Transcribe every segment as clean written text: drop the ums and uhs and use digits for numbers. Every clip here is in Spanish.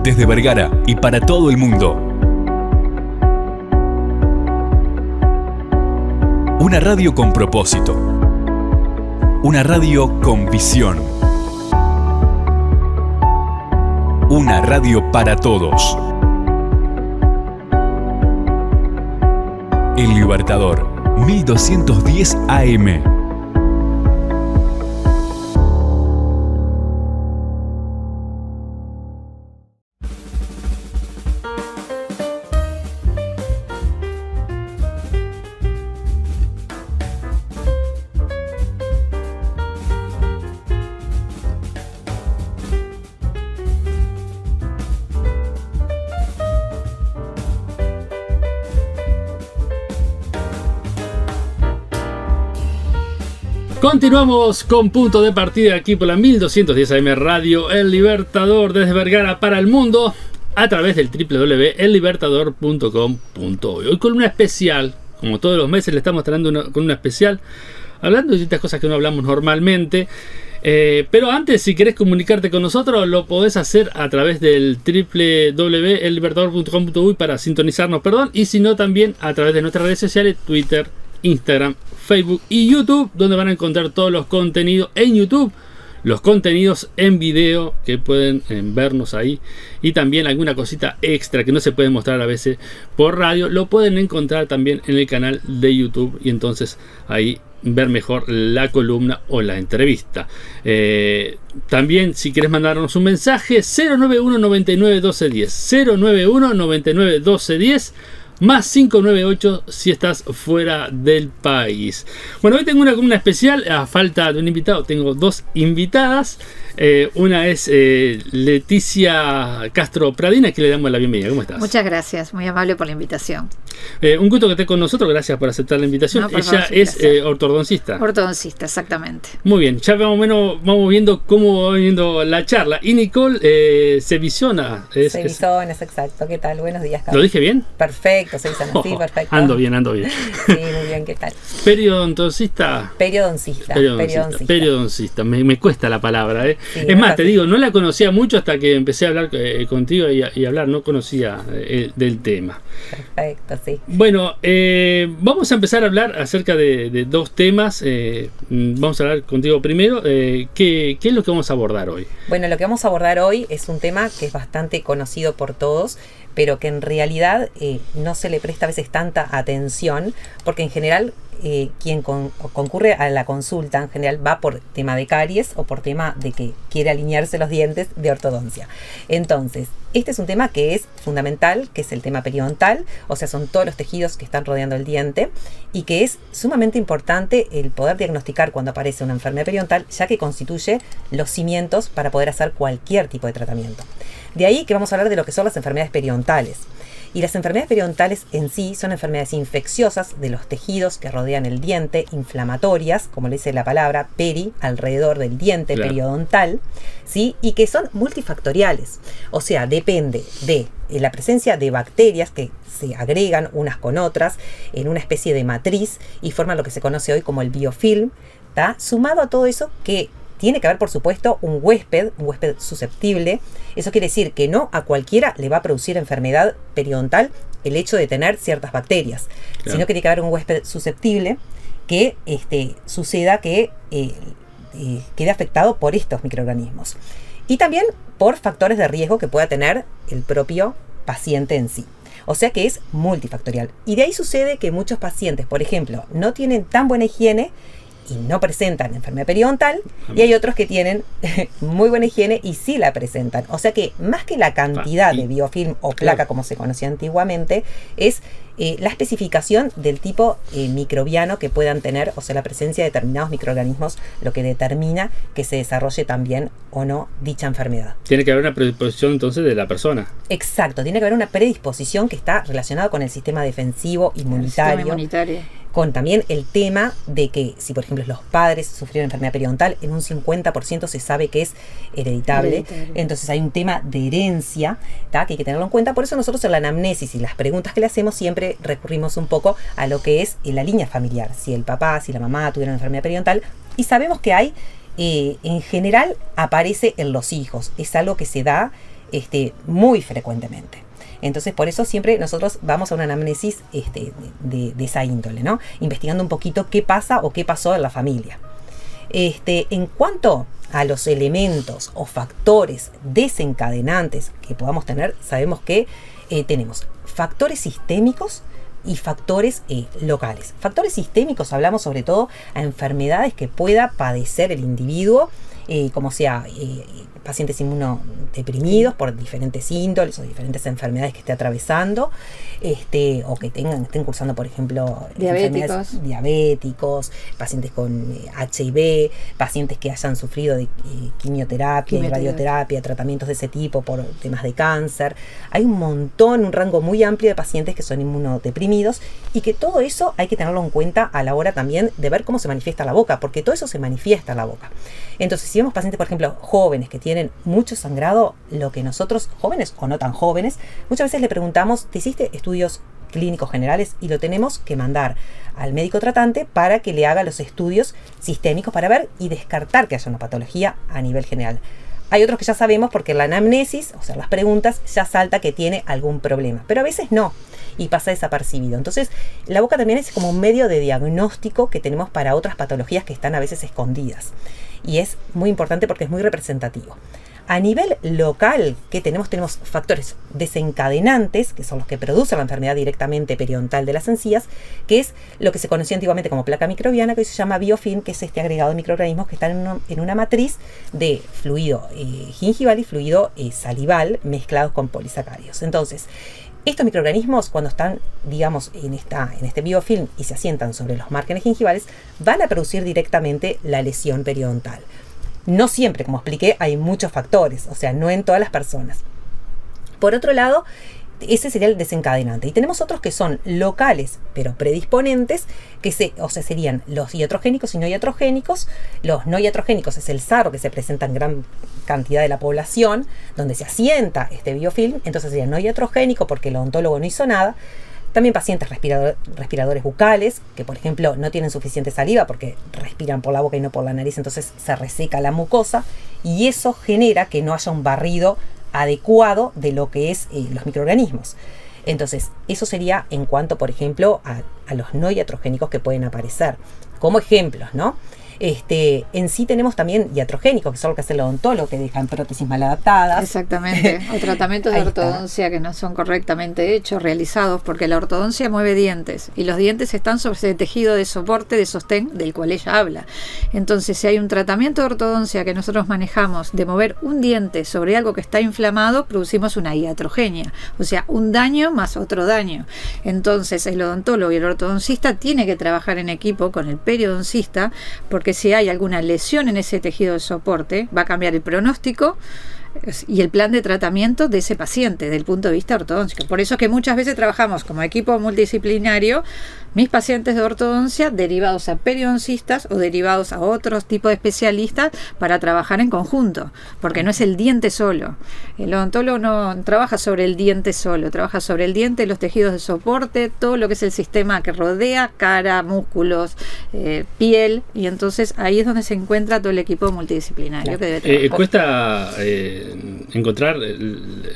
desde Vergara y para todo el mundo. Una radio con propósito. Una radio con visión. Una radio para todos. El Libertador, 1210 AM. Continuamos con Punto de Partida aquí por la 1210 AM Radio El Libertador desde Vergara para el mundo a través del www.ellibertador.com.uy. Hoy con una especial, como todos los meses le estamos trayendo con una especial, hablando de distintas cosas que no hablamos normalmente. Pero antes, si querés comunicarte con nosotros, lo podés hacer a través del www.ellibertador.com.uy para sintonizarnos, y si no, también a través de nuestras redes sociales, Twitter, Instagram, Facebook y YouTube, donde van a encontrar todos los contenidos en YouTube, los contenidos en video que pueden vernos ahí, y también alguna cosita extra que no se puede mostrar a veces por radio, lo pueden encontrar también en el canal de YouTube, y entonces ahí ver mejor la columna o la entrevista. También, si querés mandarnos un mensaje, 091 99 12 10, 091 99 12 10, más 598 si estás fuera del país. Bueno, hoy tengo una columna especial. A falta de un invitado, tengo dos invitadas. Una es Leticia Castro Pradina, que le damos la bienvenida. ¿Cómo estás? Muchas gracias, muy amable por la invitación. Un gusto que estés con nosotros, gracias por aceptar la invitación. No, ella es ortodoncista. Ortodoncista, exactamente. Muy bien, ya más o menos vamos viendo cómo va viendo la charla. Y Nicole Sevillona. Sevillona, es exacto. ¿Qué tal? Buenos días, Carlos. ¿Lo dije bien? Perfecto, Sevillona, sí, perfecto. Ando bien. Sí, muy bien, ¿qué tal? Periodoncista. Periodoncista. Me cuesta la palabra, Sí, es más, te digo, no la conocía mucho hasta que empecé a hablar contigo y hablar, no conocía del tema. Perfecto, sí. Bueno, vamos a empezar a hablar acerca de dos temas. Vamos a hablar contigo primero. ¿Qué es lo que vamos a abordar hoy? Bueno, lo que vamos a abordar hoy es un tema que es bastante conocido por todos, pero que en realidad no se le presta a veces tanta atención, porque en general quien concurre a la consulta en general va por tema de caries o por tema de que quiere alinearse los dientes de ortodoncia. Entonces, este es un tema que es fundamental, que es el tema periodontal, o sea, son todos los tejidos que están rodeando el diente, y que es sumamente importante el poder diagnosticar cuando aparece una enfermedad periodontal, ya que constituye los cimientos para poder hacer cualquier tipo de tratamiento. De ahí que vamos a hablar de lo que son las enfermedades periodontales. Y las enfermedades periodontales en sí son enfermedades infecciosas de los tejidos que rodean el diente, inflamatorias, como le dice la palabra, peri, alrededor del diente, claro, periodontal, ¿sí? Y que son multifactoriales. O sea, depende de la presencia de bacterias que se agregan unas con otras en una especie de matriz y forman lo que se conoce hoy como el biofilm, ¿tá? Sumado a todo eso que tiene que haber, por supuesto, un huésped susceptible. Eso quiere decir que no a cualquiera le va a producir enfermedad periodontal el hecho de tener ciertas bacterias, claro, sino que tiene que haber un huésped susceptible que suceda que quede afectado por estos microorganismos. Y también por factores de riesgo que pueda tener el propio paciente en sí. O sea que es multifactorial. Y de ahí sucede que muchos pacientes, por ejemplo, no tienen tan buena higiene y no presentan enfermedad periodontal, y hay otros que tienen muy buena higiene y sí la presentan. O sea que más que la cantidad de biofilm o placa, claro, como se conocía antiguamente, es la especificación del tipo microbiano que puedan tener, o sea, la presencia de determinados microorganismos, lo que determina que se desarrolle también o no dicha enfermedad. Tiene que haber una predisposición entonces de la persona. Exacto, tiene que haber una predisposición que está relacionada con el sistema defensivo inmunitario. Con también el tema de que si por ejemplo los padres sufrieron enfermedad periodontal, en un 50% se sabe que es hereditable. Entonces hay un tema de herencia, ¿tá? Que hay que tenerlo en cuenta. Por eso nosotros en la anamnesis y las preguntas que le hacemos siempre recurrimos un poco a lo que es la línea familiar, si el papá, si la mamá tuvieron enfermedad periodontal, y sabemos que hay en general aparece en los hijos, es algo que se da muy frecuentemente. Entonces, por eso siempre nosotros vamos a una anamnesis de esa índole, ¿no? Investigando un poquito qué pasa o qué pasó en la familia. En cuanto a los elementos o factores desencadenantes que podamos tener, sabemos que tenemos factores sistémicos y factores locales. Factores sistémicos hablamos sobre todo a enfermedades que pueda padecer el individuo, como sea pacientes inmunodeprimidos por diferentes índoles o diferentes enfermedades que esté atravesando, o que estén cursando, por ejemplo, diabéticos, pacientes con HIV, pacientes que hayan sufrido de quimioterapia y radioterapia, tratamientos de ese tipo por temas de cáncer. Hay un rango muy amplio de pacientes que son inmunodeprimidos, y que todo eso hay que tenerlo en cuenta a la hora también de ver cómo se manifiesta la boca, porque todo eso se manifiesta en la boca. Entonces, si vemos pacientes, por ejemplo, jóvenes que tienen mucho sangrado, lo que nosotros, jóvenes o no tan jóvenes, muchas veces le preguntamos, ¿te hiciste estudios clínicos generales? Y lo tenemos que mandar al médico tratante para que le haga los estudios sistémicos para ver y descartar que haya una patología a nivel general. Hay otros que ya sabemos porque en la anamnesis, o sea, las preguntas, ya salta que tiene algún problema, pero a veces no, y pasa desapercibido. Entonces, la boca también es como un medio de diagnóstico que tenemos para otras patologías que están a veces escondidas. Y es muy importante porque es muy representativo. A nivel local, ¿qué tenemos? Tenemos factores desencadenantes, que son los que producen la enfermedad directamente periodontal de las encías, que es lo que se conocía antiguamente como placa microbiana, que hoy se llama biofilm, que es este agregado de microorganismos que están en una matriz de fluido gingival y fluido salival mezclados con polisacáridos. Entonces, estos microorganismos, cuando están, digamos, en este biofilm y se asientan sobre los márgenes gingivales, van a producir directamente la lesión periodontal. No siempre, como expliqué, hay muchos factores, o sea, no en todas las personas. Por otro lado, ese sería el desencadenante. Y tenemos otros que son locales, pero predisponentes, que serían los iatrogénicos y no iatrogénicos. Los no iatrogénicos es el sarro que se presenta en gran cantidad de la población, donde se asienta este biofilm. Entonces sería no iatrogénico porque el odontólogo no hizo nada. También pacientes respiradores bucales, que por ejemplo no tienen suficiente saliva porque respiran por la boca y no por la nariz, entonces se reseca la mucosa y eso genera que no haya un barrido adecuado de lo que es los microorganismos. Entonces, eso sería en cuanto, por ejemplo, a los no iatrogénicos que pueden aparecer. Como ejemplos, ¿no? En sí tenemos también iatrogénicos, que son lo que hace el odontólogo, que dejan prótesis mal adaptadas. Exactamente, o tratamientos de ortodoncia que no son correctamente hechos, realizados, porque la ortodoncia mueve dientes, y los dientes están sobre ese tejido de soporte, de sostén, del cual ella habla. Entonces, si hay un tratamiento de ortodoncia que nosotros manejamos de mover un diente sobre algo que está inflamado, producimos una iatrogenia, o sea, un daño más otro daño. Entonces, el odontólogo y el ortodoncista tiene que trabajar en equipo con el periodoncista, porque si hay alguna lesión en ese tejido de soporte, va a cambiar el pronóstico y el plan de tratamiento de ese paciente desde el punto de vista ortodóntico. Por eso es que muchas veces trabajamos como equipo multidisciplinario, mis pacientes de ortodoncia derivados a periodoncistas o derivados a otros tipos de especialistas para trabajar en conjunto, porque no es el diente solo. El odontólogo no trabaja sobre el diente solo, trabaja sobre el diente, los tejidos de soporte, todo lo que es el sistema que rodea, cara, músculos, piel, y entonces ahí es donde se encuentra todo el equipo multidisciplinario que debe trabajar. ¿Cuesta encontrar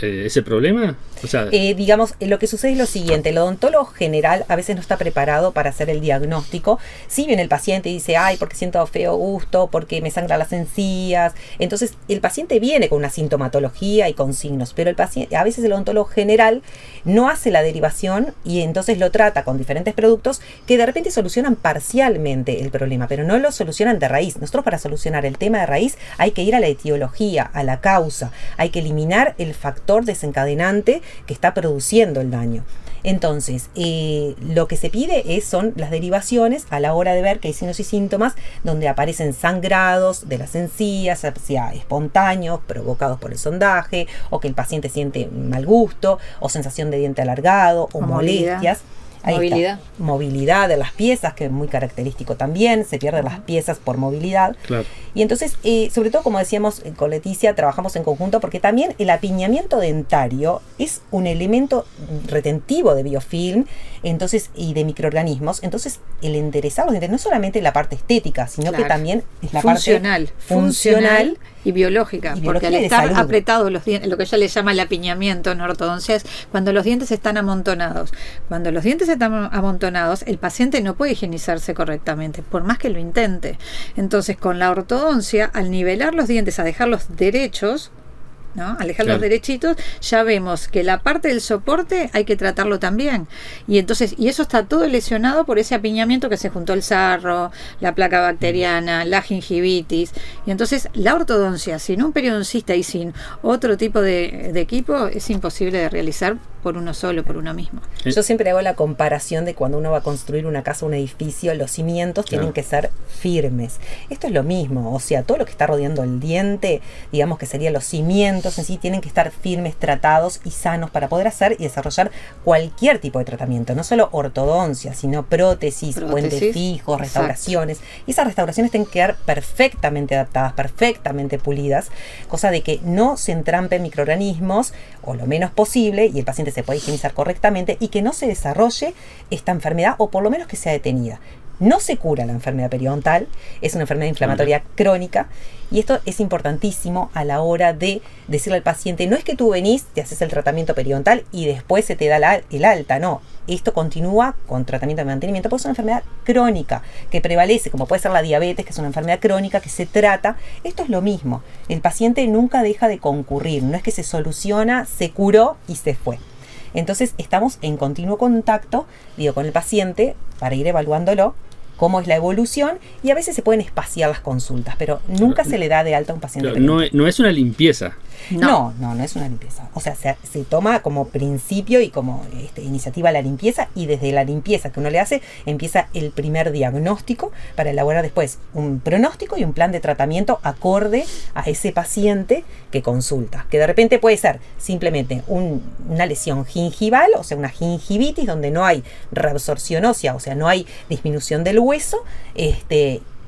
ese problema? O sea, digamos, lo que sucede es lo siguiente: el odontólogo general a veces no está preparado para hacer el diagnóstico. Si viene el paciente y dice, ay, porque siento feo gusto, porque me sangran las encías, entonces el paciente viene con una sintomatología y con signos, pero a veces el odontólogo general no hace la derivación y entonces lo trata con diferentes productos que de repente solucionan parcialmente el problema, pero no lo solucionan de raíz. Nosotros, para solucionar el tema de raíz, hay que ir a la etiología, a la causa, hay que eliminar el factor desencadenante que está produciendo el daño. Entonces, lo que se pide son las derivaciones a la hora de ver que hay signos y síntomas donde aparecen sangrados de las encías, sea espontáneos, provocados por el sondaje, o que el paciente siente mal gusto, o sensación de diente alargado, o molestias. Movilidad de las piezas, que es muy característico también, se pierden las piezas por movilidad. Claro. Y entonces, sobre todo, como decíamos con Leticia, trabajamos en conjunto porque también el apiñamiento dentario es un elemento retentivo de biofilm, entonces, y de microorganismos. Entonces, el enderezar los dientes no es solamente la parte estética, sino que también es la parte funcional y biológica, porque al estar apretados los dientes, lo que ella le llama el apiñamiento en ortodoncia es cuando los dientes están amontonados. Cuando los dientes están amontonados, el paciente no puede higienizarse correctamente, por más que lo intente. Entonces, con la ortodoncia, al nivelar los dientes, a dejarlos derechos, ¿no? Al dejarlos derechitos, ya vemos que la parte del soporte hay que tratarlo también. Y entonces, y eso está todo lesionado por ese apiñamiento que se juntó el sarro, la placa bacteriana, la gingivitis. Y entonces, la ortodoncia sin un periodoncista y sin otro tipo de equipo es imposible de realizar por uno solo, por uno mismo. Yo siempre hago la comparación de cuando uno va a construir una casa, un edificio, los cimientos tienen que ser firmes. Esto es lo mismo, o sea, todo lo que está rodeando el diente, digamos que serían los cimientos en sí, tienen que estar firmes, tratados y sanos para poder hacer y desarrollar cualquier tipo de tratamiento, no solo ortodoncia, sino prótesis, puentes fijos, restauraciones. Y esas restauraciones tienen que quedar perfectamente adaptadas, perfectamente pulidas, cosa de que no se entrampen microorganismos, o lo menos posible, y el paciente se puede higienizar correctamente y que no se desarrolle esta enfermedad, o por lo menos que sea detenida. No se cura la enfermedad periodontal, es una enfermedad inflamatoria crónica, y esto es importantísimo a la hora de decirle al paciente, no es que tú venís, te haces el tratamiento periodontal y después se te da el alta, no. Esto continúa con tratamiento de mantenimiento, porque es una enfermedad crónica que prevalece, como puede ser la diabetes, que es una enfermedad crónica que se trata. Esto es lo mismo, el paciente nunca deja de concurrir, no es que se soluciona, se curó y se fue. Entonces estamos en continuo contacto, con el paciente para ir evaluándolo, cómo es la evolución, y a veces se pueden espaciar las consultas, pero nunca se le da de alta a un paciente. No es una limpieza. No es una limpieza. O sea, se toma como principio y como iniciativa la limpieza, y desde la limpieza que uno le hace, empieza el primer diagnóstico para elaborar después un pronóstico y un plan de tratamiento acorde a ese paciente que consulta. Que de repente puede ser simplemente una lesión gingival, o sea, una gingivitis donde no hay reabsorción ósea, o sea, no hay disminución del hueso,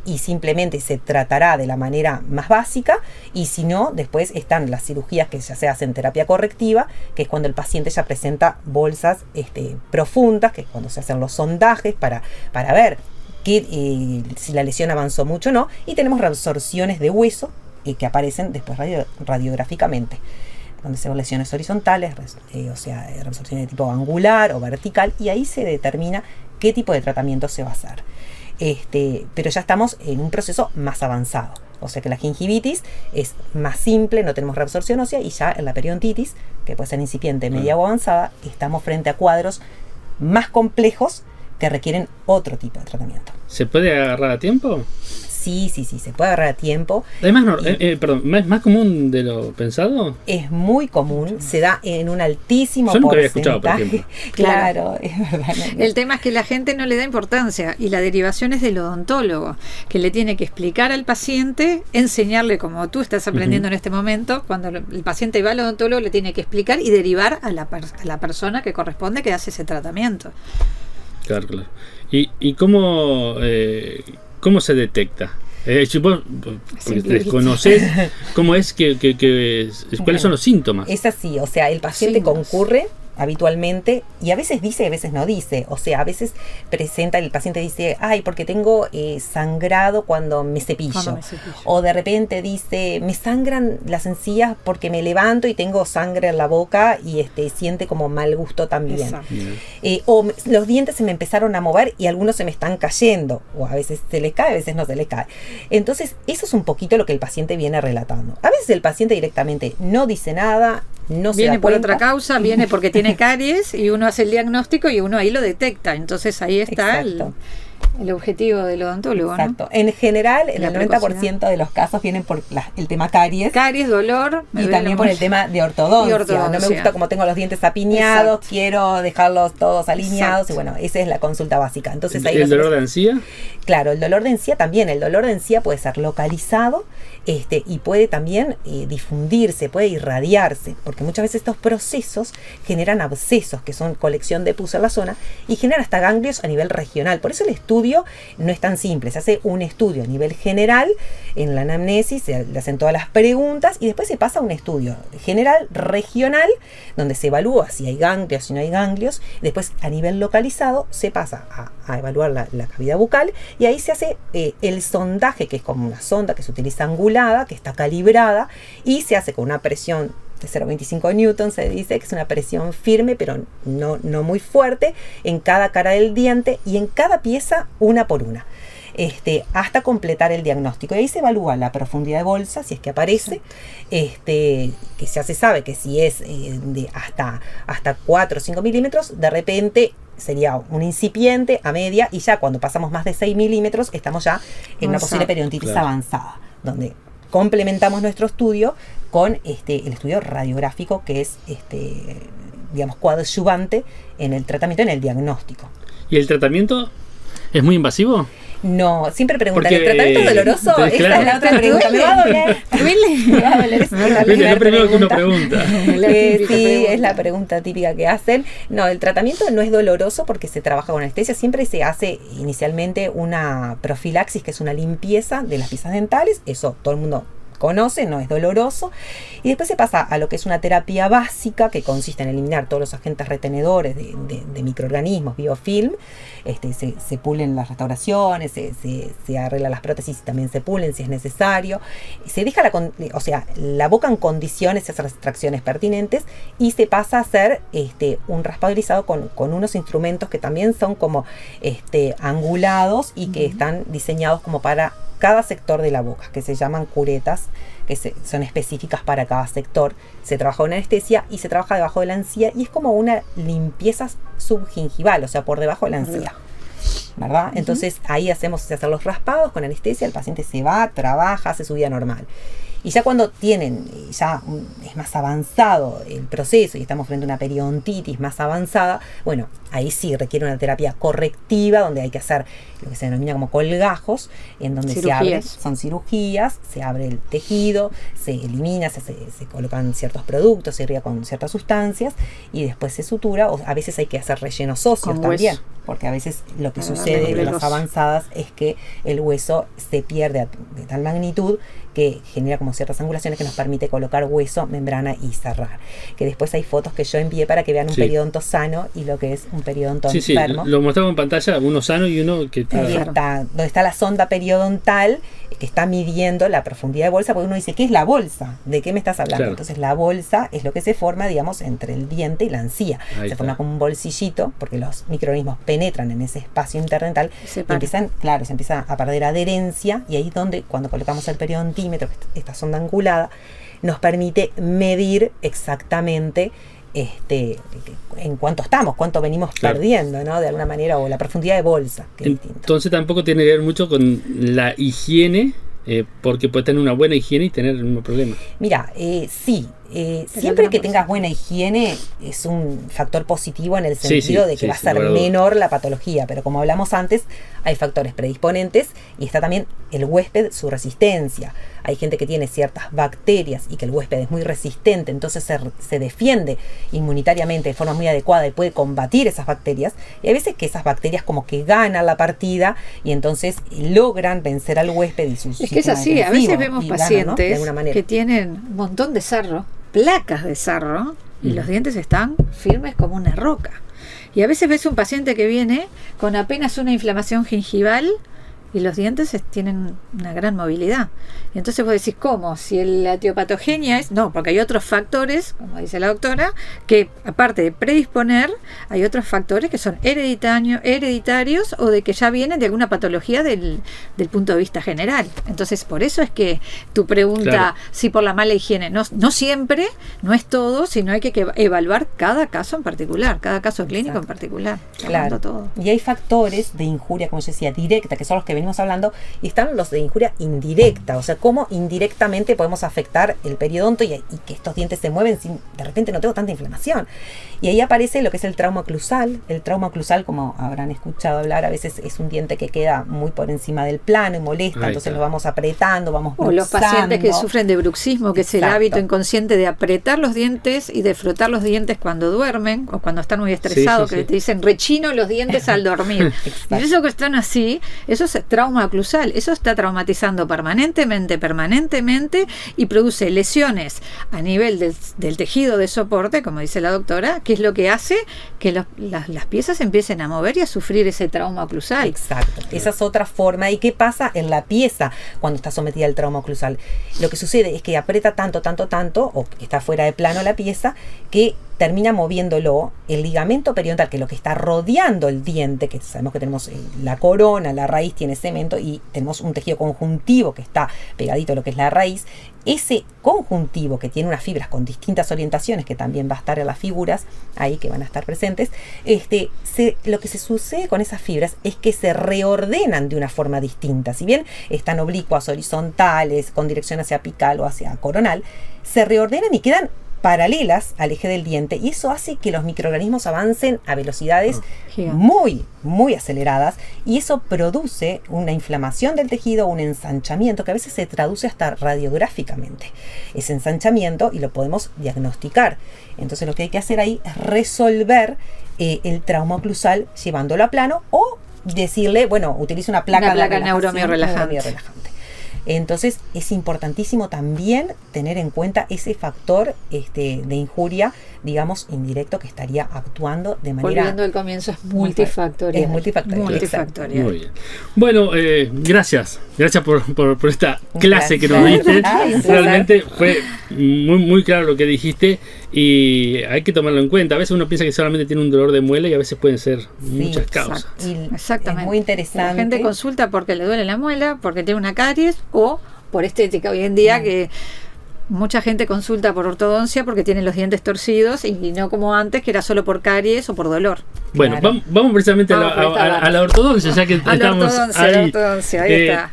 y simplemente se tratará de la manera más básica, y si no, después están las cirugías que ya se hacen terapia correctiva, que es cuando el paciente ya presenta bolsas profundas, que es cuando se hacen los sondajes para ver si la lesión avanzó mucho o no, y tenemos reabsorciones de hueso que aparecen después radiográficamente, donde se ven lesiones horizontales, o sea, reabsorciones de tipo angular o vertical, y ahí se determina qué tipo de tratamiento se va a hacer. Pero ya estamos en un proceso más avanzado. O sea que la gingivitis es más simple, no tenemos reabsorción ósea, y ya en la periodontitis, que puede ser incipiente, media o avanzada, estamos frente a cuadros más complejos que requieren otro tipo de tratamiento. ¿Se puede agarrar a tiempo? Sí, se puede agarrar a tiempo. ¿Es más común de lo pensado? Es muy común, se da en un altísimo porcentaje. Yo nunca había escuchado, por ejemplo. Claro, es verdad. El tema es que la gente no le da importancia, y la derivación es del odontólogo, que le tiene que explicar al paciente, enseñarle como tú estás aprendiendo en este momento. Cuando el paciente va al odontólogo, le tiene que explicar y derivar a la persona que corresponde, que hace ese tratamiento. Claro. ¿Y cómo se detecta? Si vos desconocés, ¿cómo es cuáles son los síntomas? Es así, o sea, el paciente concurre habitualmente, y a veces dice y a veces no dice. O sea, a veces el paciente dice, ay, porque tengo sangrado cuando me cepillo. O de repente dice, me sangran las encías porque me levanto y tengo sangre en la boca, y siente como mal gusto también. O los dientes se me empezaron a mover y algunos se me están cayendo, o a veces se les cae, a veces no se les cae. Entonces eso es un poquito lo que el paciente viene relatando. A veces el paciente directamente no dice nada, no se da cuenta. Viene por otra causa, viene porque tiene caries, y uno hace el diagnóstico y uno ahí lo detecta. Entonces ahí está el objetivo del odontólogo. Exacto. ¿No? En general, el 90% de los casos vienen por el tema caries. Caries, dolor. Y también por el tema de ortodoncia. No me gusta como tengo los dientes apiñados, quiero dejarlos todos alineados. Y bueno, esa es la consulta básica. Entonces, ahí ¿el dolor de encía? Claro, el dolor de encía también. El dolor de encía puede ser localizado, y puede también difundirse, puede irradiarse, porque muchas veces estos procesos generan abscesos, que son colección de pus en la zona, y generan hasta ganglios a nivel regional. Por eso el estudio no es tan simple. Se hace un estudio a nivel general, en la anamnesis se le hacen todas las preguntas, y después se pasa a un estudio general, regional, donde se evalúa si hay ganglios, si no hay ganglios. Después, a nivel localizado, se pasa a evaluar la cavidad bucal, y ahí se hace el sondaje, que es como una sonda que se utiliza angular, angulada, que está calibrada, y se hace con una presión de 0,25 newton, se dice que es una presión firme, pero no muy fuerte, en cada cara del diente y en cada pieza una por una. Hasta completar el diagnóstico. Y ahí se evalúa la profundidad de bolsa, si es que aparece, que ya se sabe que si es de hasta 4 o 5 milímetros, de repente sería un incipiente, a media, y ya cuando pasamos más de 6 milímetros estamos ya en una posible periodontitis avanzada, donde complementamos nuestro estudio con el estudio radiográfico, que es digamos coadyuvante en el tratamiento, en el diagnóstico. ¿Y el tratamiento es muy invasivo? No, siempre preguntan, ¿el tratamiento es doloroso? Claro. Esta es la otra pregunta. ¿Me va a doler? ¿Me va a doler? Es la primera primero que uno pregunta. pregunta. Sí, es la pregunta típica que hacen. No, el tratamiento no es doloroso porque se trabaja con anestesia. Siempre se hace inicialmente una profilaxis, que es una limpieza de las piezas dentales. Eso todo el mundo conoce, no es doloroso, y después se pasa a lo que es una terapia básica, que consiste en eliminar todos los agentes retenedores de microorganismos, biofilm. Se pulen las restauraciones, se arreglan las prótesis y también se pulen si es necesario, se deja la boca en condiciones, se hacen las extracciones pertinentes y se pasa a hacer un raspado irisado con unos instrumentos que también son como angulados y que están diseñados como para cada sector de la boca, que se llaman curetas, que son específicas para cada sector. Se trabaja con anestesia y se trabaja debajo de la encía, y es como una limpieza subgingival, o sea, por debajo de la encía, ¿verdad? Entonces ahí se hacen los raspados con anestesia, el paciente se va, trabaja, hace su vida normal. Y ya cuando es más avanzado el proceso y estamos frente a una periodontitis más avanzada, bueno, ahí sí requiere una terapia correctiva, donde hay que hacer lo que se denomina como colgajos, en donde son cirugías, se abre el tejido, se elimina, se colocan ciertos productos, se irriga con ciertas sustancias y después se sutura, o a veces hay que hacer rellenos óseos también, porque a veces lo que sucede en las avanzadas es que el hueso se pierde de tal magnitud que genera como ciertas angulaciones que nos permite colocar hueso, membrana y cerrar. Que después hay fotos que yo envié para que vean un periodonto sano y lo que es un periodonto enfermo. Lo mostramos en pantalla, uno sano y uno que está donde está la sonda periodontal, que está midiendo la profundidad de bolsa, porque uno dice, ¿qué es la bolsa? ¿De qué me estás hablando? Claro. Entonces la bolsa es lo que se forma, digamos, entre el diente y la encía. Se forma como un bolsillito, porque los microorganismos penetran en ese espacio interdental y se empieza a perder adherencia, y ahí es donde, cuando colocamos el periodontímetro, esta sonda angulada, nos permite medir exactamente en cuánto estamos, cuánto venimos perdiendo, ¿no? De alguna manera, o la profundidad de bolsa, que es distinto. Entonces tampoco tiene que ver mucho con la higiene, porque puede tener una buena higiene y tener el mismo problema. Mira, sí. Siempre que tengas buena higiene es un factor positivo, en el sentido de que va a ser menor la patología, pero como hablamos antes, hay factores predisponentes y está también el huésped, su resistencia. Hay gente que tiene ciertas bacterias y que el huésped es muy resistente, entonces se defiende inmunitariamente de forma muy adecuada y puede combatir esas bacterias, y hay veces que esas bacterias como que ganan la partida y entonces logran vencer al huésped y sus... Es que es así, a veces vemos pacientes, ¿no? Que tienen un montón de sarro, placas de sarro, y los dientes están firmes como una roca. Y a veces ves un paciente que viene con apenas una inflamación gingival y los dientes tienen una gran movilidad. Y entonces vos decís, ¿cómo? Si la etiopatogenia es... No, porque hay otros factores, como dice la doctora, que aparte de predisponer, hay otros factores que son hereditarios o de que ya vienen de alguna patología del punto de vista general. Entonces, por eso es que tu pregunta, si por la mala higiene, no siempre, no es todo, sino hay que evaluar cada caso en particular, cada caso clínico en particular. Claro. Todo. Y hay factores de injuria, como yo decía, directa, que son los que venimos hablando, y están los de injuria indirecta, o sea, cómo indirectamente podemos afectar el periodonto y que estos dientes se mueven sin, de repente no tengo tanta inflamación. Y ahí aparece lo que es el trauma oclusal. El trauma oclusal, como habrán escuchado hablar, a veces es un diente que queda muy por encima del plano y molesta, entonces lo vamos apretando, vamos bruxando. O los pacientes que sufren de bruxismo, que es el hábito inconsciente de apretar los dientes y de frotar los dientes cuando duermen o cuando están muy estresados, que te dicen rechino los dientes al dormir. Y eso que están así, eso trauma oclusal. Eso está traumatizando permanentemente y produce lesiones a nivel del tejido de soporte, como dice la doctora, que es lo que hace que las piezas empiecen a mover y a sufrir ese trauma oclusal. Exacto. Esa es otra forma. ¿Y qué pasa en la pieza cuando está sometida al trauma oclusal? Lo que sucede es que aprieta tanto, o está fuera de plano la pieza, que termina moviéndolo el ligamento periodontal, que es lo que está rodeando el diente, que sabemos que tenemos la corona, la raíz tiene cemento y tenemos un tejido conjuntivo que está pegadito a lo que es la raíz. Ese conjuntivo, que tiene unas fibras con distintas orientaciones, que también va a estar en las figuras ahí que van a estar presentes, lo que se sucede con esas fibras es que se reordenan de una forma distinta. Si bien están oblicuas, horizontales, con dirección hacia apical o hacia coronal, se reordenan y quedan paralelas al eje del diente, y eso hace que los microorganismos avancen a velocidades muy, muy aceleradas, y eso produce una inflamación del tejido, un ensanchamiento que a veces se traduce hasta radiográficamente. Ese ensanchamiento, y lo podemos diagnosticar. Entonces lo que hay que hacer ahí es resolver el trauma oclusal llevándolo a plano, o decirle, bueno, utiliza una placa neuromiorrelajante. Entonces es importantísimo también tener en cuenta ese factor de injuria, digamos, indirecto, que estaría actuando de manera... Volviendo al comienzo, es multifactorial. Es multifactorial. Muy bien. Bueno, gracias por esta clase que nos diste. Realmente fue muy claro lo que dijiste, y hay que tomarlo en cuenta. A veces uno piensa que solamente tiene un dolor de muela, y a veces pueden ser muchas causas. Exactamente. Es muy interesante. La gente consulta porque le duele la muela, porque tiene una caries, o por estética. Hoy en día que mucha gente consulta por ortodoncia porque tiene los dientes torcidos, y no como antes, que era solo por caries o por dolor. Bueno, claro. Vamos precisamente a la ortodoncia, ya que estamos ahí. La ortodoncia, ahí está.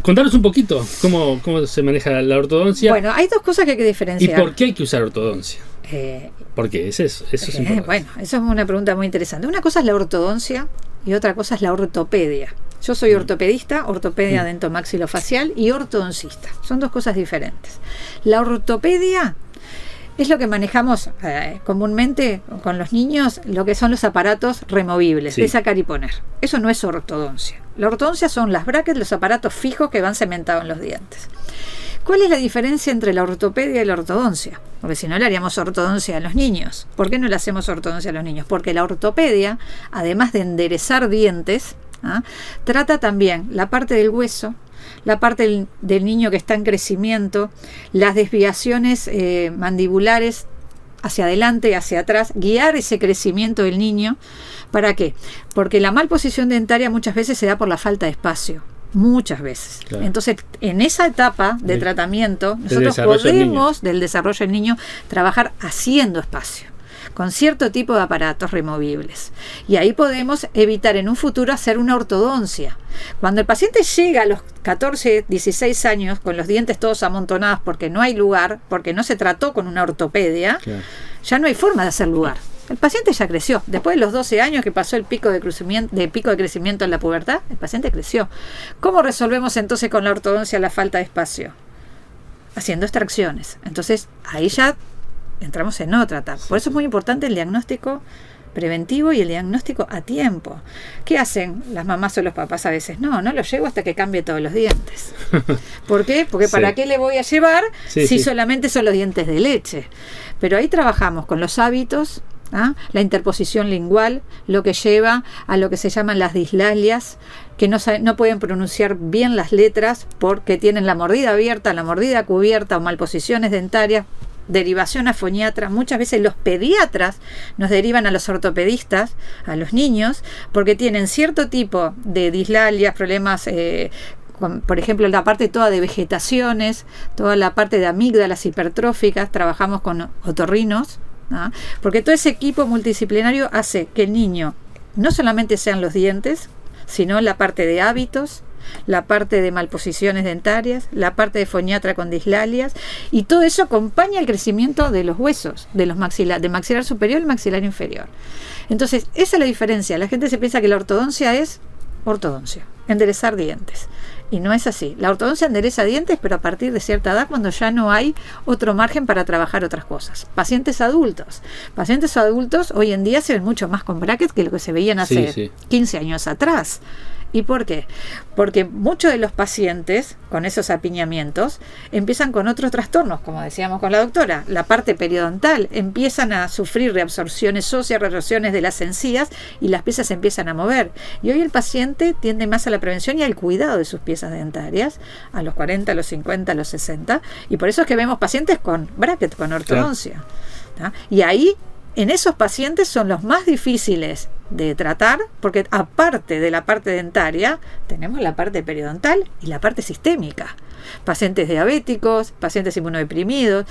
Contanos un poquito cómo se maneja la ortodoncia. Bueno, hay dos cosas que hay que diferenciar. ¿Y por qué hay que usar ortodoncia? ¿Por qué? Eso es importante. Bueno, eso es una pregunta muy interesante. Una cosa es la ortodoncia y otra cosa es la ortopedia. Yo soy ortopedista, ortopedia dentomaxilofacial, y ortodoncista. Son dos cosas diferentes. La ortopedia es lo que manejamos comúnmente con los niños, lo que son los aparatos removibles, de sacar y poner. Eso no es ortodoncia. La ortodoncia son las brackets, los aparatos fijos que van cementados en los dientes. ¿Cuál es la diferencia entre la ortopedia y la ortodoncia? Porque si no, le haríamos ortodoncia a los niños. ¿Por qué no le hacemos ortodoncia a los niños? Porque la ortopedia, además de enderezar dientes, trata también la parte del hueso, la parte del niño que está en crecimiento, las desviaciones mandibulares hacia adelante y hacia atrás, guiar ese crecimiento del niño. ¿Para qué? Porque la malposición dentaria muchas veces se da por la falta de espacio. Muchas veces. Claro. Entonces, en esa etapa de tratamiento, nosotros podemos, del desarrollo del niño, trabajar haciendo espacio, con cierto tipo de aparatos removibles. Y ahí podemos evitar en un futuro hacer una ortodoncia. Cuando el paciente llega a los 14, 16 años con los dientes todos amontonados porque no hay lugar, porque no se trató con una ortopedia, ya no hay forma de hacer lugar. El paciente ya creció. Después de los 12 años que pasó el pico de crecimiento en la pubertad, el paciente creció. ¿Cómo resolvemos entonces con la ortodoncia la falta de espacio? Haciendo extracciones. Entonces, ahí ya entramos en otra etapa. Por eso es muy importante el diagnóstico preventivo y el diagnóstico a tiempo. ¿Qué hacen las mamás o los papás a veces? No lo llevo hasta que cambie todos los dientes. ¿Por qué? Porque ¿para qué le voy a llevar si solamente son los dientes de leche? Pero ahí trabajamos con los hábitos, la interposición lingual, lo que lleva a lo que se llaman las dislalias, que no pueden pronunciar bien las letras porque tienen la mordida abierta, la mordida cubierta o malposiciones dentarias, derivación a foniatra. Muchas veces los pediatras nos derivan a los ortopedistas, a los niños, porque tienen cierto tipo de dislalias, problemas, por ejemplo, la parte toda de vegetaciones, toda la parte de amígdalas hipertróficas. Trabajamos con otorrinos, porque todo ese equipo multidisciplinario hace que el niño no solamente sean los dientes, sino la parte de hábitos, la parte de malposiciones dentarias, la parte de foniatra con dislalias, y todo eso acompaña el crecimiento de los huesos, de los de maxilar superior y maxilar inferior. Entonces, esa es la diferencia. La gente se piensa que la ortodoncia es ortodoncia, enderezar dientes. Y no es así. La ortodoncia endereza dientes, pero a partir de cierta edad, cuando ya no hay otro margen para trabajar otras cosas. Pacientes adultos hoy en día se ven mucho más con brackets que lo que se veían hace 15 años atrás. ¿Y por qué? Porque muchos de los pacientes con esos apiñamientos empiezan con otros trastornos, como decíamos con la doctora, la parte periodontal, empiezan a sufrir reabsorciones óseas, reabsorciones de las encías y las piezas se empiezan a mover. Y hoy el paciente tiende más a la prevención y al cuidado de sus piezas dentarias, a los 40, a los 50, a los 60, y por eso es que vemos pacientes con bracket, con ortodoncia. Claro. Y ahí, en esos pacientes son los más difíciles de tratar, porque aparte de la parte dentaria, tenemos la parte periodontal y la parte sistémica. Pacientes diabéticos, pacientes inmunodeprimidos.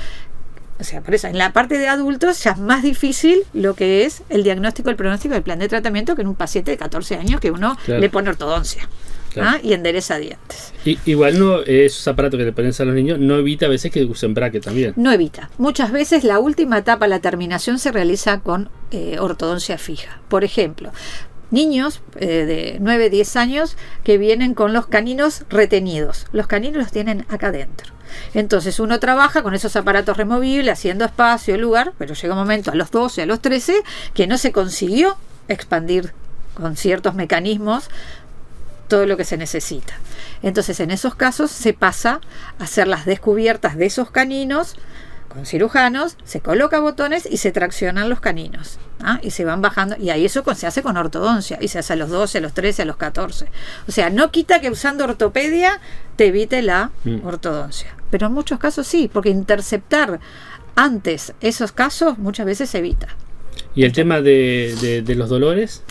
O sea, por eso en la parte de adultos ya es más difícil lo que es el diagnóstico, el pronóstico, el plan de tratamiento que en un paciente de 14 años que uno le pone ortodoncia. Claro. Y endereza dientes. Igual no, esos aparatos que le ponen a los niños no evita a veces que usen bracket también. No evita. Muchas veces la última etapa, la terminación, se realiza con ortodoncia fija. Por ejemplo, niños de 9, 10 años que vienen con los caninos retenidos. Los caninos los tienen acá adentro. Entonces uno trabaja con esos aparatos removibles, haciendo espacio, lugar, pero llega un momento a los 12, a los 13, que no se consiguió expandir con ciertos mecanismos todo lo que se necesita. Entonces en esos casos se pasa a hacer las descubiertas de esos caninos con cirujanos, se coloca botones y se traccionan los caninos, y se van bajando, y ahí eso se hace con ortodoncia y se hace a los 12, a los 13, a los 14. O sea, no quita que usando ortopedia te evite la ortodoncia, pero en muchos casos sí, porque interceptar antes esos casos muchas veces se evita. ¿Y el tema de los dolores?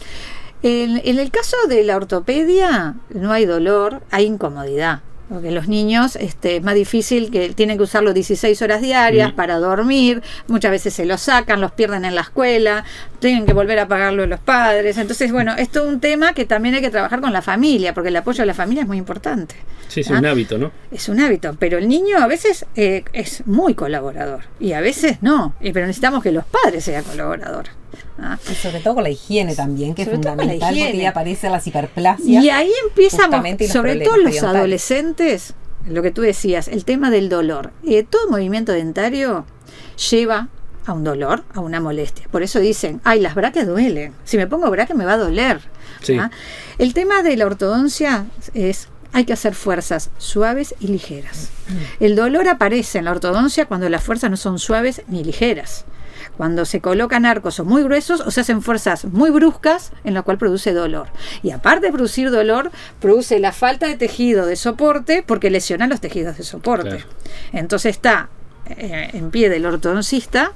En el caso de la ortopedia no hay dolor, hay incomodidad. Porque los niños es más difícil, que tienen que usarlo 16 horas diarias para dormir, muchas veces se los sacan, los pierden en la escuela, tienen que volver a pagarlo los padres. Entonces, bueno, esto es un tema que también hay que trabajar con la familia, porque el apoyo a la familia es muy importante. Sí, es un hábito, ¿no? Es un hábito, pero el niño a veces es muy colaborador y a veces no, pero necesitamos que los padres sean colaboradores. Y sobre todo con la higiene también, que es fundamental, porque ahí aparecen las hiperplasias. Y ahí empiezamos, sobre todo los adolescentes, lo que tú decías, el tema del dolor. Todo movimiento dentario lleva a un dolor, a una molestia. Por eso dicen, las brackets duelen. Si me pongo bracket me va a doler. Sí. El tema de la ortodoncia es: hay que hacer fuerzas suaves y ligeras. El dolor aparece en la ortodoncia cuando las fuerzas no son suaves ni ligeras. Cuando se colocan arcos o muy gruesos o se hacen fuerzas muy bruscas, en la cual produce dolor. Y aparte de producir dolor, produce la falta de tejido de soporte, porque lesiona los tejidos de soporte. Claro. Entonces está en pie del ortodoncista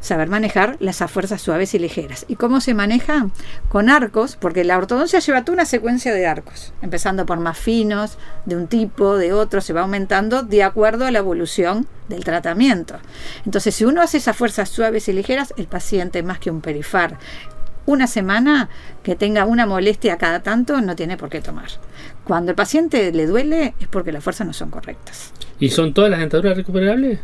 saber manejar las fuerzas suaves y ligeras. ¿Y cómo se maneja? Con arcos, porque la ortodoncia lleva toda una secuencia de arcos, empezando por más finos, de un tipo, de otro, se va aumentando de acuerdo a la evolución del tratamiento. Entonces, si uno hace esas fuerzas suaves y ligeras, el paciente, más que un perifar, una semana que tenga una molestia cada tanto, no tiene por qué tomar. Cuando el paciente le duele, es porque las fuerzas no son correctas. ¿Y son todas las dentaduras recuperables?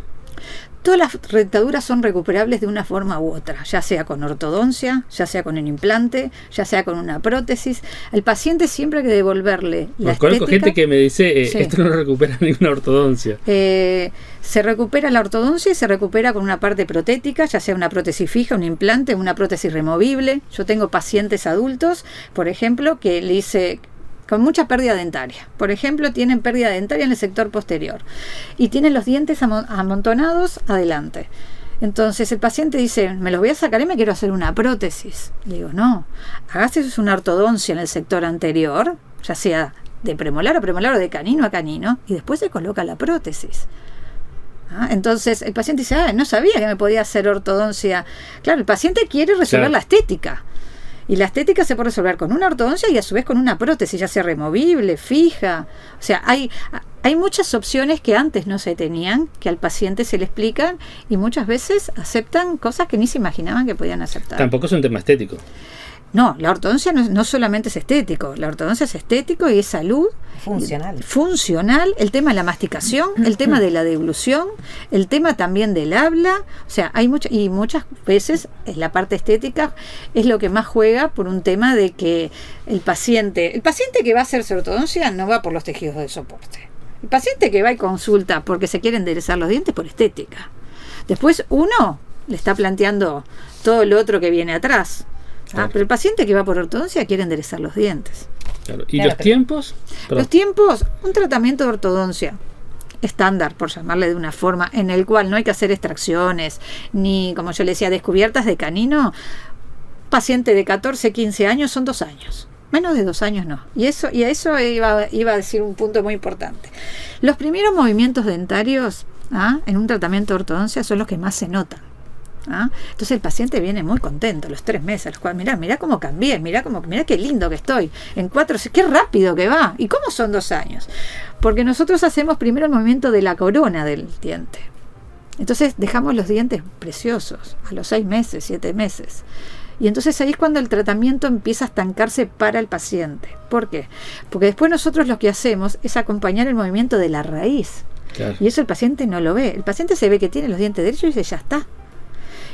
Todas las dentaduras son recuperables de una forma u otra, ya sea con ortodoncia, ya sea con un implante, ya sea con una prótesis. Al paciente siempre hay que devolverle la estética. Conozco gente que me dice, esto no recupera ninguna ortodoncia. Se recupera la ortodoncia y se recupera con una parte protética, ya sea una prótesis fija, un implante, una prótesis removible. Yo tengo pacientes adultos, por ejemplo, que le hice con mucha pérdida dentaria. Por ejemplo, tienen pérdida dentaria en el sector posterior y tienen los dientes amontonados adelante. Entonces el paciente dice, me los voy a sacar y me quiero hacer una prótesis. Le digo, no, hágase una ortodoncia en el sector anterior, ya sea de premolar o de canino a canino, y después se coloca la prótesis. Entonces el paciente dice, no sabía que me podía hacer ortodoncia. Claro, el paciente quiere resolver la estética. Y la estética se puede resolver con una ortodoncia y a su vez con una prótesis, ya sea removible, fija. O sea, hay muchas opciones que antes no se tenían, que al paciente se le explican y muchas veces aceptan cosas que ni se imaginaban que podían aceptar. Tampoco es un tema estético. No, la ortodoncia no solamente es estético, la ortodoncia es estético y es salud. Funcional, el tema de la masticación, el tema de la deglución, el tema también del habla. O sea, hay muchas veces la parte estética es lo que más juega por un tema de que el paciente que va a hacerse ortodoncia no va por los tejidos de soporte. El paciente que va y consulta porque se quiere enderezar los dientes por estética. Después uno le está planteando todo lo otro que viene atrás. Pero el paciente que va por ortodoncia quiere enderezar los dientes. Claro. ¿Y Claro, los pero- tiempos? Perdón. Los tiempos, un tratamiento de ortodoncia estándar, por llamarle de una forma, en el cual no hay que hacer extracciones, ni, como yo le decía, descubiertas de canino, paciente de 14, 15 años son 2 años. Menos de 2 años no. Y a eso iba a decir un punto muy importante. Los primeros movimientos dentarios en un tratamiento de ortodoncia son los que más se notan. Entonces el paciente viene muy contento los 3 meses, los cuales, mirá cómo cambié, mirá qué lindo que estoy, en 4, qué rápido que va, y cómo son 2 años, porque nosotros hacemos primero el movimiento de la corona del diente, entonces dejamos los dientes preciosos a los 6 meses, 7 meses, y entonces ahí es cuando el tratamiento empieza a estancarse para el paciente. ¿Por qué? Porque después nosotros lo que hacemos es acompañar el movimiento de la raíz, Claro. y eso el paciente no lo ve, el paciente se ve que tiene los dientes derechos y dice ya está.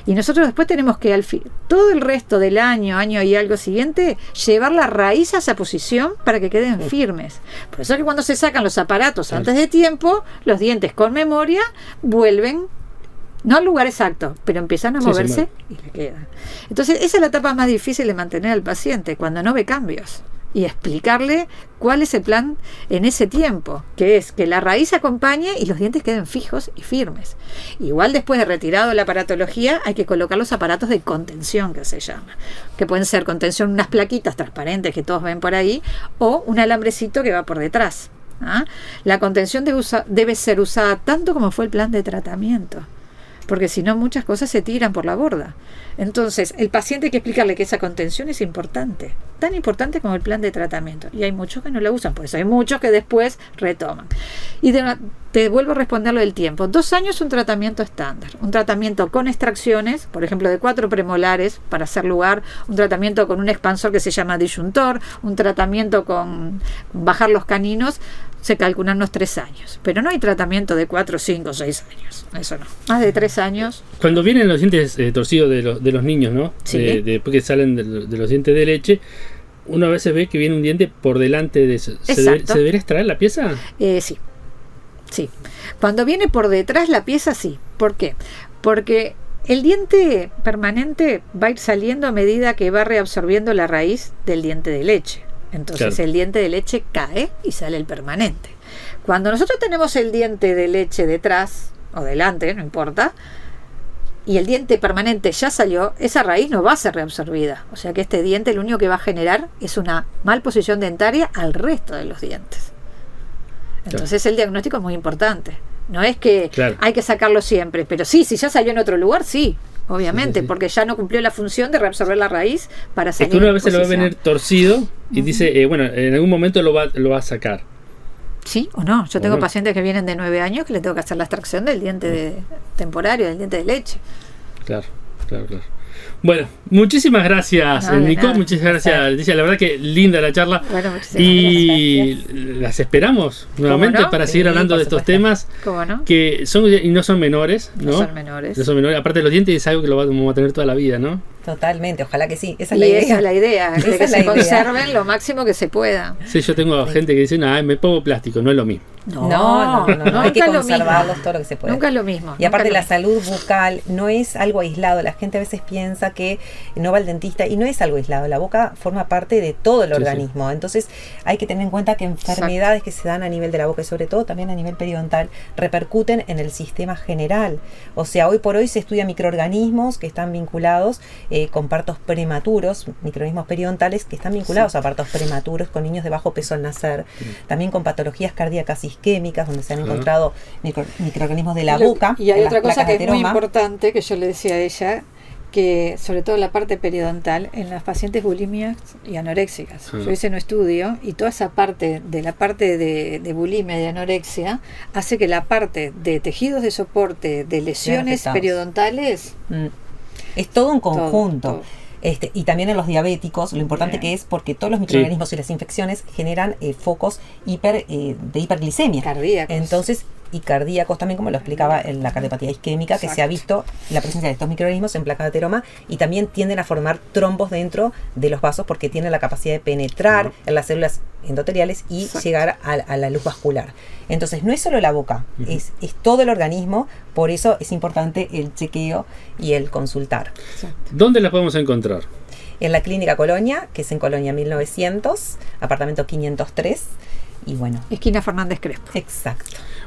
Y nosotros después tenemos que todo el resto del año y algo siguiente, llevar la raíz a esa posición para que queden firmes. Por eso es que cuando se sacan los aparatos antes de tiempo, los dientes con memoria vuelven, no al lugar exacto, pero empiezan a Sí, moverse y le quedan. Entonces esa es la etapa más difícil de mantener al paciente, cuando no ve cambios. Y explicarle cuál es el plan en ese tiempo, que es que la raíz acompañe y los dientes queden fijos y firmes. Igual después de retirado la aparatología hay que colocar los aparatos de contención, que se llama, que pueden ser contención, unas plaquitas transparentes que todos ven por ahí, o un alambrecito que va por detrás. La contención debe ser usada tanto como fue el plan de tratamiento, porque si no muchas cosas se tiran por la borda. Entonces el paciente hay que explicarle que esa contención es importante, tan importante como el plan de tratamiento, y hay muchos que no la usan, por eso hay muchos que después retoman. Y te vuelvo a responder lo del tiempo. 2 años un tratamiento estándar, un tratamiento con extracciones, por ejemplo de 4 premolares para hacer lugar, un tratamiento con un expansor que se llama disyuntor, un tratamiento con bajar los caninos, se calculan unos 3 años, pero no hay tratamiento de 4, 5, 6 años, eso no, más de 3 años. Cuando vienen los dientes torcidos de los niños, ¿no? Sí. Después que salen de los dientes de leche, uno a veces ve que viene un diente por delante de eso. Exacto. ¿Se debería extraer la pieza? Sí. Cuando viene por detrás la pieza, sí. ¿Por qué? Porque el diente permanente va a ir saliendo a medida que va reabsorbiendo la raíz del diente de leche. Entonces Claro. el diente de leche cae y sale el permanente. Cuando nosotros tenemos el diente de leche detrás o delante, no importa, y el diente permanente ya salió, esa raíz no va a ser reabsorbida. O sea que este diente lo único que va a generar es una malposición dentaria al resto de los dientes. Entonces el diagnóstico es muy importante. No es que Claro. hay que sacarlo siempre, pero sí, si ya salió en otro lugar, sí, obviamente, Sí. porque ya no cumplió la función de reabsorber la raíz para Es salir. que uno a en veces lo va a posición. venir torcido y dice, bueno, en algún momento lo va a sacar. Sí o no. Yo O tengo no. pacientes que vienen de 9 años que le tengo que hacer la extracción del diente temporario, del diente de leche. Claro. Bueno, muchísimas gracias, No, de Nico. nada. Muchísimas gracias, Leticia. La verdad que linda la charla. Bueno, muchísimas Y las esperamos nuevamente no? para Sí, seguir hablando por de estos supuesto. temas ¿Cómo no? que son y no son menores, ¿no? No son menores. No son menores. Aparte de los dientes es algo que lo vamos a tener toda la vida, ¿no? Totalmente, ojalá que sí. Esa es Y la idea. esa es la idea, de Esa que es la se idea. conserven lo máximo que se pueda. Sí, yo tengo gente que dice, me pongo plástico, no es lo mismo. No, hay que nunca es lo conservarlos mismo. todo lo que se puede. Nunca es lo mismo. Y aparte nunca la es lo salud bucal no es algo aislado. La gente a veces piensa que no va al dentista y no es algo aislado. La boca forma parte de todo el Sí, organismo. Entonces hay que tener en cuenta que enfermedades que se dan a nivel de la boca y sobre todo también a nivel periodontal repercuten en el sistema general. O sea, hoy por hoy se estudian microorganismos que están vinculados con partos prematuros, microorganismos periodontales que están vinculados a partos prematuros con niños de bajo peso al nacer. También con patologías cardíacas isquémicas donde se han encontrado microorganismos de la mismo. boca. Y hay en las otra cosa placas que de es muy ateroma. importante, que yo le decía a ella, que sobre todo la parte periodontal, en las pacientes bulímicas y anoréxicas. Yo hice un estudio y toda esa parte de bulimia y anorexia hace que la parte de tejidos de soporte, de lesiones afectados. periodontales, Es todo un conjunto. todo. Y también en los diabéticos, lo importante Bien. que es porque todos los microorganismos y las infecciones generan focos de hiperglicemia. cardíacos. Entonces, y cardíacos también, como lo explicaba en la cardiopatía isquémica, que se ha visto la presencia de estos microorganismos en placas de ateroma y también tienden a formar trombos dentro de los vasos porque tienen la capacidad de penetrar en las células endoteliales y Exacto. llegar a la luz vascular. Entonces, no es solo la boca, es todo el organismo, por eso es importante el chequeo y el consultar. Exacto. ¿Dónde las podemos encontrar? en la Clínica Colonia, que es en Colonia 1900, apartamento 503. Y bueno. Esquina Fernández Crespo. Exacto.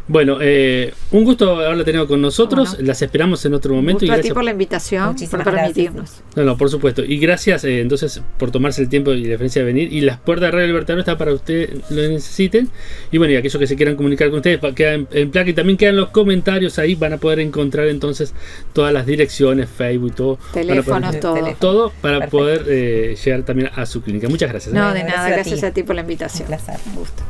Bueno, un gusto haberla tenido con nosotros. Bueno. Las esperamos en otro momento. Gusto Y a ti gracias por la invitación, Muchísimas por permitirnos. No, por supuesto. Y gracias entonces por tomarse el tiempo y la diferencia de venir. Y las puertas de Radio Libertador están para ustedes lo necesiten. Y bueno, y aquellos que se quieran comunicar con ustedes, quedan en placa y también quedan los comentarios ahí. Van a poder encontrar entonces todas las direcciones, Facebook, todo. Teléfonos, todo. Todo para Perfecto. poder llegar también a su clínica. Muchas gracias. No, de Gracias nada, a gracias ti. a ti por la invitación. Un placer. Un gusto.